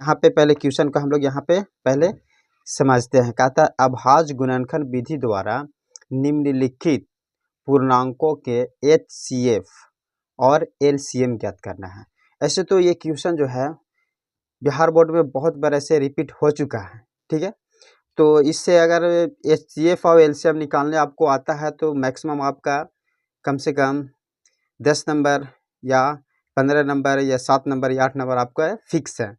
यहाँ पे पहले क्वेश्चन को हम लोग यहाँ पे पहले समझते हैं। कहता है अभाज्य गुणनखंड विधि द्वारा निम्नलिखित पूर्णांकों के HCF और LCM ज्ञात करना है। ऐसे तो ये क्वेश्चन जो है बिहार बोर्ड में बहुत बार ऐसे रिपीट हो चुका है, ठीक है। तो इससे अगर HCF और LCM निकालने आपको आता है तो मैक्सिमम आपका कम से कम 10 नंबर या 15 नंबर या 7 नंबर या 8 नंबर आपका फिक्स है,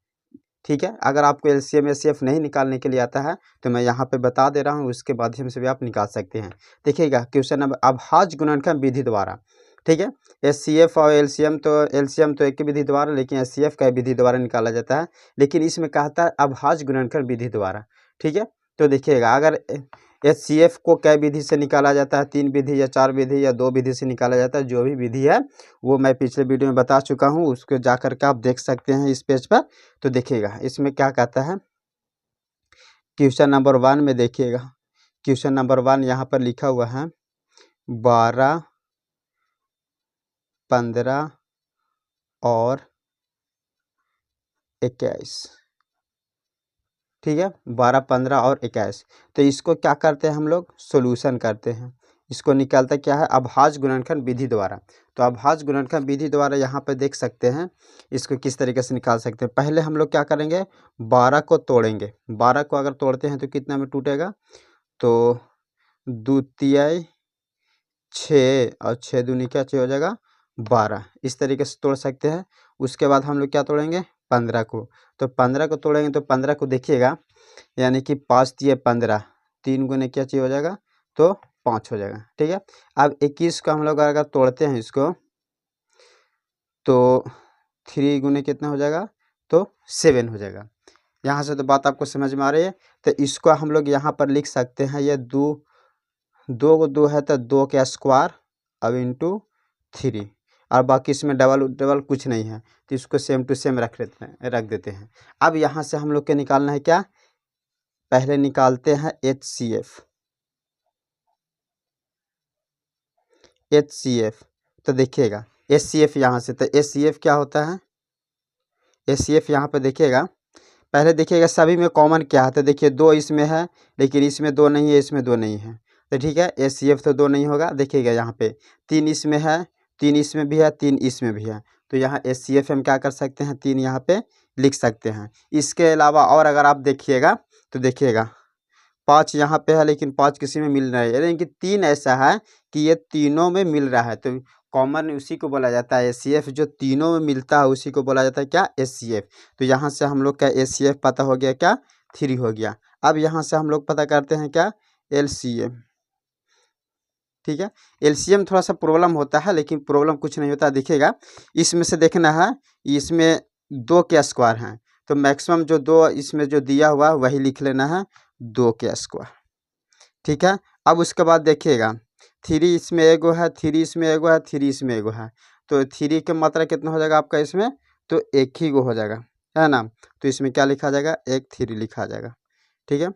ठीक है। अगर आपको LCM HCF नहीं निकालने के लिए आता है तो मैं यहाँ पे बता दे रहा हूँ, उसके माध्यम से भी आप निकाल सकते हैं। देखिएगा क्वेश्चन नंबर अभाज्य गुणनखंड विधि द्वारा, ठीक है। HCF और LCM तो एक ही विधि द्वारा, लेकिन HCF का विधि द्वारा निकाला जाता है, लेकिन इसमें कहता है अभाज्य गुणनखंड विधि द्वारा, ठीक है। तो देखिएगा अगर HCF को कै विधि से निकाला जाता है, 3 विधि या 4 विधि या 2 विधि से निकाला जाता है। जो भी विधि है वो मैं पिछले वीडियो में बता चुका हूँ, उसको जा करके आप देख सकते हैं इस पेज पर। तो देखिएगा इसमें क्या कहता है, क्वेश्चन नंबर 1 में देखिएगा, क्वेश्चन नंबर 1 यहाँ पर लिखा हुआ है 12, 15 और 21, ठीक है। 12, 15 और 21। तो इसको क्या करते हैं हम लोग, सोल्यूशन करते हैं। इसको निकालता क्या है, अभाज्य गुणनखंड विधि द्वारा। तो अभाज्य गुणनखंड विधि द्वारा यहाँ पे देख सकते हैं इसको किस तरीके से निकाल सकते हैं। पहले हम लोग क्या करेंगे, 12 को तोड़ेंगे। 12 को अगर तोड़ते हैं तो कितना में टूटेगा, तो 2 तिहाई 6 और 6 दूनी क्या हो जाएगा 12, इस तरीके से तोड़ सकते हैं। उसके बाद हम लोग क्या तोड़ेंगे, 15 को। तो 15 को तोड़ेंगे तो 15 को देखिएगा, यानी कि 5 तिहाई 15, 3 गुने क्या चाहिए हो जाएगा, तो 5 हो जाएगा, ठीक है। अब 21 को हम लोग अगर तोड़ते हैं इसको, तो 3 गुने कितना हो जाएगा, तो 7 हो जाएगा। यहाँ से तो बात आपको समझ में आ रही है। तो इसको हम लोग यहाँ पर लिख सकते हैं, ये 2 को 2 है तो 2 का स्क्वायर अब इंटू 3, और बाकी इसमें डबल कुछ नहीं है, तो इसको सेम टू सेम रख देते हैं। अब यहाँ से हम लोग के निकालना है क्या, पहले निकालते हैं HCF। तो देखिएगा HCF यहाँ से, तो HCF क्या होता है, HCF यहाँ पे देखिएगा, पहले देखिएगा सभी में कॉमन क्या है। तो देखिए 2 इसमें है, लेकिन इसमें 2 नहीं है, इसमें 2 नहीं है, तो ठीक है HCF तो 2 नहीं होगा। देखिएगा यहाँ पे 3 इसमें है, 3 इसमें भी है, 3 इसमें भी है, तो यहाँ HCF हम क्या कर सकते हैं, 3 यहाँ पे लिख सकते हैं। इसके अलावा और अगर आप देखिएगा तो देखिएगा 5 यहाँ पे है, लेकिन 5 किसी में मिल रहा है, यानी कि 3 ऐसा है कि ये तीनों में मिल रहा है, तो कॉमन उसी को बोला जाता है HCF। जो तीनों में मिलता है उसी को बोला जाता है क्या, HCF। तो यहाँ से हम लोग का HCF पता हो गया क्या, 3 हो गया। अब यहाँ से हम लोग पता करते हैं क्या, LCM, ठीक है। LCM थोड़ा सा प्रॉब्लम होता है, लेकिन प्रॉब्लम कुछ नहीं होता। देखिएगा इसमें से देखना है, इसमें 2 के स्क्वायर हैं, तो मैक्सिमम जो 2 इसमें जो दिया हुआ वही लिख लेना है, 2 के स्क्वायर, ठीक है। अब उसके बाद देखिएगा 3 इसमें एगो है, 3 इसमें एगो है, 3 इसमें एगो है, तो 3 की मात्रा कितना हो जाएगा आपका इसमें, तो 1 ही गो हो जाएगा, है ना। तो इसमें क्या लिखा जाएगा, 1 3 लिखा जाएगा, ठीक है।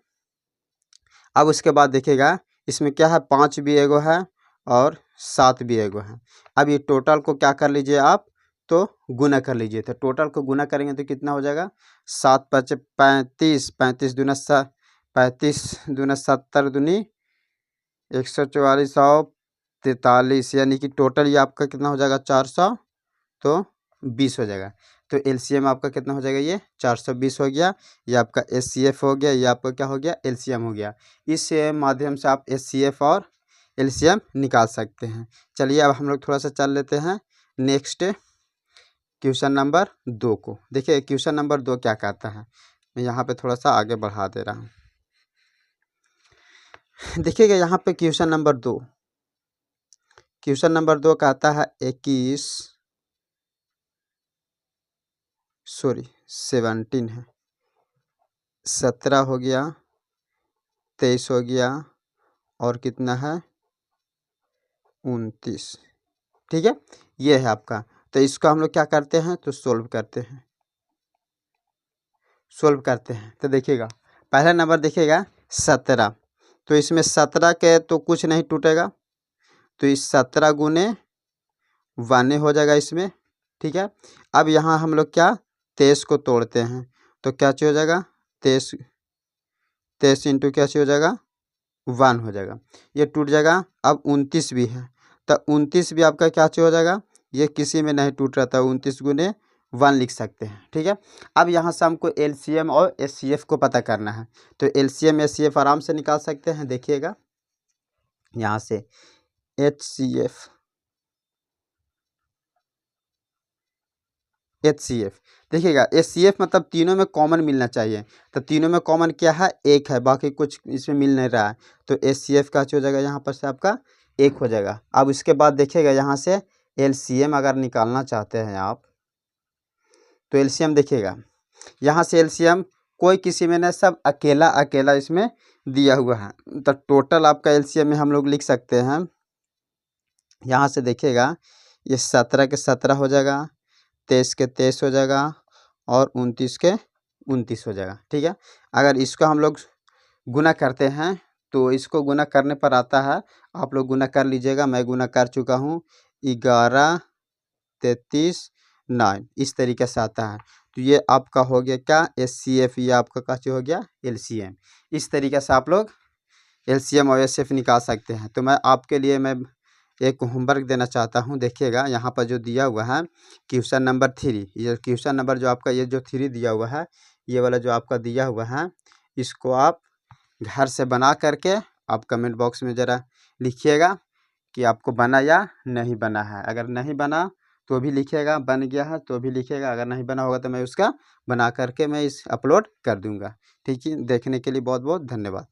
अब उसके बाद देखिएगा इसमें क्या है, 5 भी एगो है और 7 भी एगो है। अब ये टोटल को क्या कर लीजिए आप, तो गुना कर लीजिए। तो टोटल को गुना करेंगे तो कितना हो जाएगा, 7 5 35, 35 दूना 35 दूना 70 दूनी 144 और 43, यानी कि टोटल ये आपका कितना हो जाएगा 420 हो जाएगा। तो LCM आपका कितना हो जाएगा, ये 420 हो गया। ये आपका HCF हो गया, ये आपका क्या हो गया, LCM हो गया। इस माध्यम से आप HCF और LCM निकाल सकते हैं। चलिए अब हम लोग थोड़ा सा चल लेते हैं नेक्स्ट क्वेश्चन नंबर 2 को। देखिए क्वेश्चन नंबर 2 क्या कहता है, मैं यहाँ पे थोड़ा सा आगे बढ़ा दे रहा हूँ। देखिएगा यहाँ पे क्वेश्चन नंबर 2 कहता है 17 है, 17 हो गया, 23 हो गया, और कितना है 29, ठीक है। ये है आपका। तो इसको हम लोग क्या करते हैं, तो सोल्व करते हैं। तो देखिएगा पहला नंबर देखिएगा 17, तो इसमें 17 के तो कुछ नहीं टूटेगा, तो इस 17 गुने 1 हो जाएगा इसमें, ठीक है। अब यहाँ हम लोग क्या 23 को तोड़ते हैं, तो क्या चाहिए हो जाएगा 23 इंटू क्या चाहिए हो जाएगा 1 हो जाएगा। ये टूट जाएगा। अब 29 भी है तो 29 भी आपका क्या चाहिए हो जाएगा, ये किसी में नहीं टूट रहा था, 29 गुने 1 लिख सकते हैं। ठीक है, अब यहाँ से हमको एलसीएम और एचसीएफ को पता करना है, तो एलसीएम एचसीएफ आराम से निकाल सकते हैं। देखिएगा यहाँ से एचसीएफ देखिएगा, एचसीएफ मतलब तीनों में कॉमन मिलना चाहिए, तो तीनों में कॉमन क्या है, एक है, बाकी कुछ इसमें मिल नहीं रहा है, तो एचसीएफ का हो जाएगा यहाँ पर से आपका 1 हो जाएगा। अब इसके बाद देखिएगा यहाँ से एलसीएम अगर निकालना चाहते हैं आप, तो एलसीएम देखिएगा यहाँ से एलसीएम कोई किसी में नहीं, सब अकेला अकेला इसमें दिया हुआ है, तो टोटल आपका एलसीएम में हम लोग लिख सकते हैं। यहाँ से देखिएगा ये 17 के 17 हो जाएगा, 23 के 23 हो जाएगा और 29 के 29 हो जाएगा। ठीक है, अगर इसको हम लोग गुना करते हैं तो इसको गुना करने पर आता है, आप लोग गुना कर लीजिएगा, मैं गुना कर चुका हूँ, 11 33 9 इस तरीके से आता है। तो ये आपका हो गया क्या एचसीएफ, ये आपका क्या हो गया एलसीएम। इस तरीके से आप लोग एलसीएम और एचसीएफ निकाल सकते हैं। तो मैं आपके लिए मैं एक होमवर्क देना चाहता हूँ। देखिएगा यहाँ पर जो दिया हुआ है क्वेश्चन नंबर 3, ये क्वेश्चन नंबर जो आपका ये जो 3 दिया हुआ है, ये वाला जो आपका दिया हुआ है, इसको आप घर से बना करके आप कमेंट बॉक्स में ज़रा लिखिएगा कि आपको बना या नहीं बना है। अगर नहीं बना तो भी लिखिएगा, बन गया है तो भी लिखिएगा, अगर नहीं बना होगा तो मैं उसका बना करके मैं इस अपलोड कर दूंगा। ठीक है, देखने के लिए बहुत बहुत धन्यवाद।